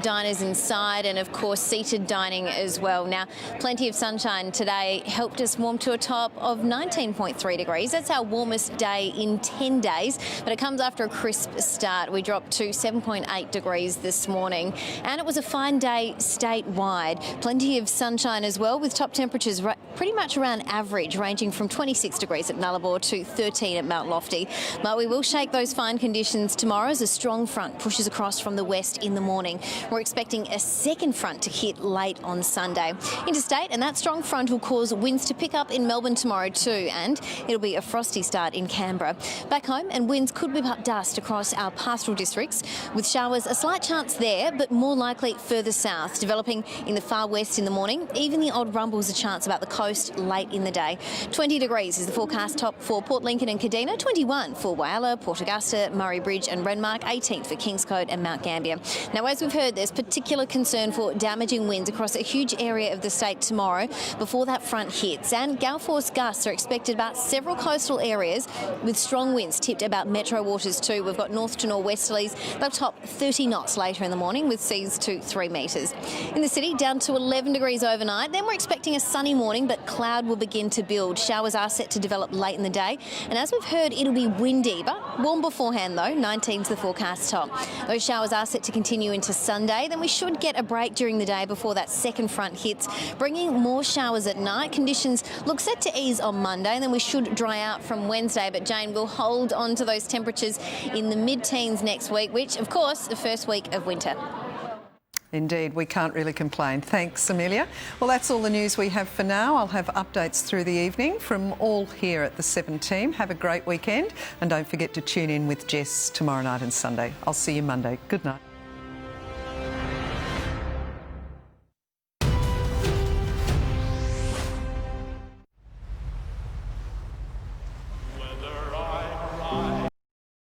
diners inside and, of course, seated dining as well. Now, plenty of sunshine today helped us warm to a top of 19.3 degrees. That's our warmest day in 10 days, but it comes after a crisp start. We dropped to 7.8 degrees this morning, and it was a fine day statewide. Plenty of sunshine as well, with top temperatures pretty much around average, ranging from 26 degrees at Nullarbor to 13 at Mount Lofty. But we will shake those fine conditions tomorrow as a strong front pushes across from the west in the morning. We're expecting a second front to hit late on Sunday. Interstate, and that strong front will cause winds to pick up in Melbourne tomorrow too, and it'll be a frosty start in Canberra. Back home, and winds could whip up dust across our pastoral districts, with showers a slight chance there, but more likely further south, developing in the far west in the morning. Even the odd rumbles a chance about the coast late in the day. 20 degrees is the forecast top for Port Lincoln and Kadina, 21 for Whyalla, Port Augusta, Murray Bridge and Renmark, 18 for Kingscote and Mount Gambier. Now, as we've heard, there's particular concern for damaging winds across a huge area of the state tomorrow before that front hits, and gale force gusts are expected about several coastal areas, with strong winds tipped about metro waters too. We've got north to nor'westerlies. They'll top 30 knots later in the morning, with seas to 3 metres. In the city, down to 11 degrees overnight. Then we're expecting a sunny morning, but cloud will begin to build. Showers are set to develop late in the day, and as we've heard, it'll be windy, but warm beforehand though. 19's the forecast top. Those showers are set to continue into Sunday. Then we should get a break during the day before that second front hits, bringing more showers at night. Conditions look set to ease on Monday, and then we should dry out from Wednesday. But Jane, will hold on to those temperatures in the mid-teens next week, which, of course, the first week of winter.
Indeed, we can't really complain. Thanks, Amelia. Well, that's all the news we have for now. I'll have updates through the evening from all here at the 7 team. Have a great weekend, and don't forget to tune in with Jess tomorrow night and Sunday. I'll see you Monday. Good night.